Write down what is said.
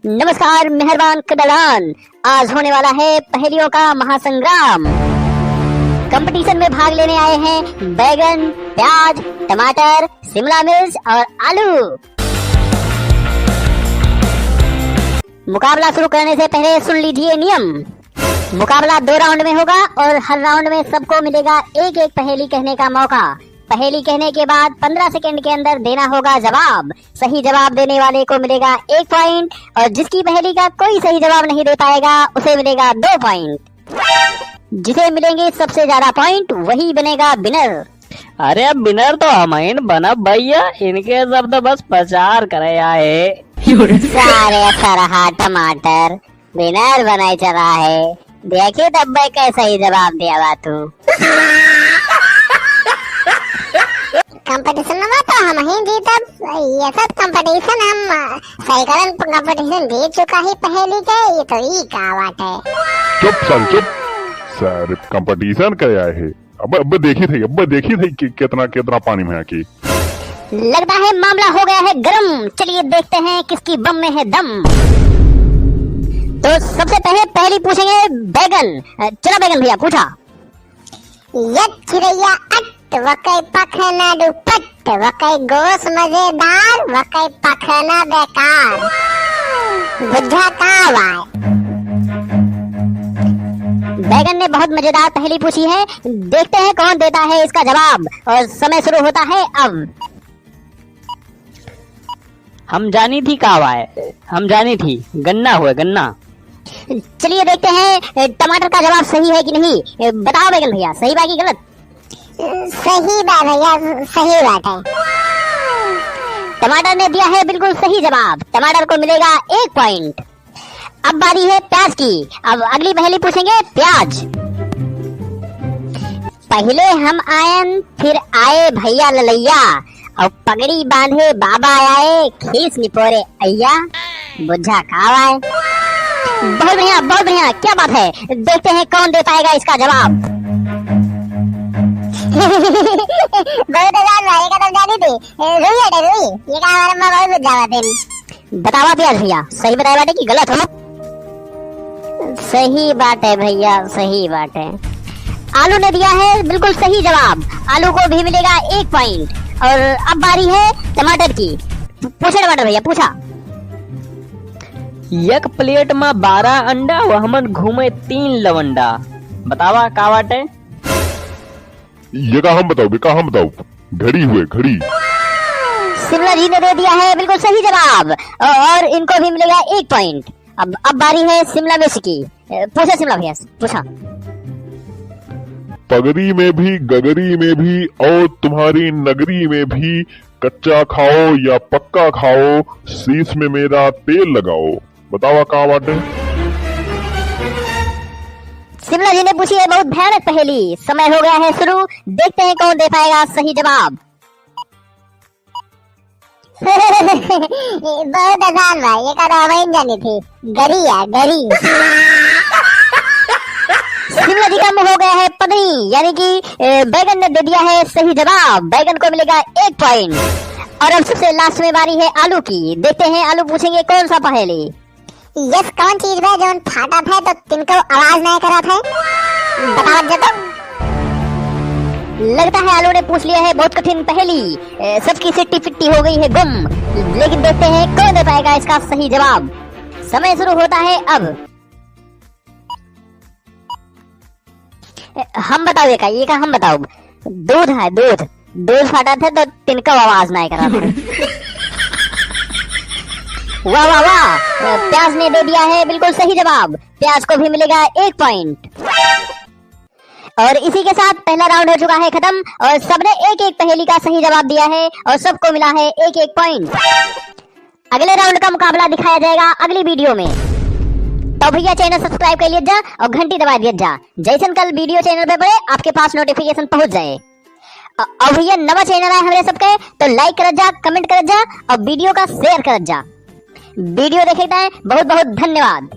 नमस्कार मेहरबान कदरान, आज होने वाला है पहेलियों का महासंग्राम। कंपटीशन में भाग लेने आए हैं बैगन, प्याज, टमाटर, शिमला मिर्च और आलू। मुकाबला शुरू करने से पहले सुन लीजिए नियम। मुकाबला 2 राउंड में होगा और हर राउंड में सबको मिलेगा एक एक पहेली कहने का मौका। पहेली कहने के बाद 15 सेकंड के अंदर देना होगा जवाब। सही जवाब देने वाले को मिलेगा 1 पॉइंट और जिसकी पहेली का कोई सही जवाब नहीं दे पाएगा उसे मिलेगा 2 पॉइंट। जिसे मिलेंगे सबसे ज्यादा पॉइंट वही बनेगा विनर। अरे अब विनर तो हम बना भैया, इनके सब तो बस प्रचार करे आए। सारे रहा टमाटर विनर बनाए चला है। देखिए तब भाई कैसा ही जवाब दिया बा तू। कंपटीशन में तो हम ही जीतब। ये सब कंपटीशन हम साइकिल कंपटीशन जीत चुका ही पहली के। ये तो ई का बात है। चुप सर कंपटीशन करे आए है। अब देखी थी कि कितना पानी में आके। लगता है मामला हो गया है गरम। चलिए देखते हैं किसकी बम में है दम। तो सबसे पहले पहली पूछेंगे बैगन। चलो बैगन भैया पूछा। यक चिड़ैया अट वकई पखना दुपट वकई गोश मजेदार वकई पखना बेकार बुझा कावाय। बैगन ने बहुत मजेदार पहेली पूछी है। देखते हैं कौन देता है इसका जवाब और समय शुरू होता है अब। हम जानी थी कावा है, हम जानी थी गन्ना हुआ गन्ना। चलिए देखते हैं टमाटर का जवाब सही है कि नहीं। बताओ बैगन भैया सही बात की गलत। सही बात भैया, सही बात है। टमाटर ने दिया है बिल्कुल सही जवाब। टमाटर को मिलेगा 1 पॉइंट। अब बारी है प्याज की। अब अगली पहेली पूछेंगे प्याज। पहले हम आयन फिर आए भैया ललैया और पगड़ी बांधे बाबा आए खीस निपोरे अय्या बुझा कावाए। बहुत बढ़िया, क्या बात है। देखते हैं कौन दे पाएगा इसका जवाब। बहुत आसान भाई का तो जानी थी। रुई ये का हमारे में बहुत बुझा थे। बतावा प्याज भैया सही बताया बाटे कि गलत हो। सही बात है भैया, सही बात है। आलू ने दिया है बिल्कुल सही जवाब। आलू को भी मिलेगा 1 पॉइंट। और अब बारी है टमाटर की। पूछे टमाटर भैया पूछा। एक प्लेट में 12 अंडा वहमन घूमे 3 लवंडा। बतावा का बाटे। ये का हम बताओ। घड़ी हुए घड़ी। शिमला जी ने दे दिया है बिल्कुल सही जवाब और इनको भी मिलेगा 1 पॉइंट। अब बारी है शिमला मिर्च की। पूछा शिमला भैया पूछा। पगड़ी में भी गगरी में भी और तुम्हारी नगरी में भी कच्चा खाओ या पक्का खाओ शीश में मेरा तेल लगाओ। बताओ का बात है। शिमला जी ने पूछी है बहुत भयानक पहेली। समय हो गया है शुरू। देखते हैं कौन दे पाएगा सही जवाब। बहुत आसान भाई, ये का तो जानी थी। गरी। शिमला जी का मुंह हो गया है पगड़ी, यानी कि बैगन ने दे दिया है सही जवाब। बैगन को मिलेगा 1 पॉइंट। और अब सबसे लास्ट में बारी है आलू की। देखते हैं आलू पूछेंगे कौन सा पहेली। यस कौन चीज है जो फाटा था तो तिनको आवाज नहीं करा था। बताओ जब। लगता है आलू ने पूछ लिया है बहुत कठिन पहेली। सबकी सिट्टी फिट्टी हो गई है गुम। लेकिन देखते हैं कौन दे पाएगा इसका सही जवाब। समय शुरू होता है अब। हम बताओ ये का हम बताओ। दूध है दूध फाटा था तो तिनको आवाज नहीं करा था। वाह प्याज ने दे दिया है बिल्कुल सही जवाब। प्याज को भी मिलेगा 1 पॉइंट। और इसी के साथ पहला राउंड हो चुका है खत्म और सबने एक एक पहेली का सही जवाब दिया है और सबको मिला है 1-1 पॉइंट। अगले राउंड का मुकाबला दिखाया जाएगा अगली वीडियो में। तो भैया चैनल सब्सक्राइब कर लीजिए और घंटी दबा दीजिए। जैसन कल वीडियो चैनल पे पड़े आपके पास नोटिफिकेशन पहुंच जाए। और भैया नवा चैनल है हमारे सबके तो लाइक कर जा, कमेंट कर जा और वीडियो का शेयर कर जा। वीडियो देखे बहुत बहुत धन्यवाद।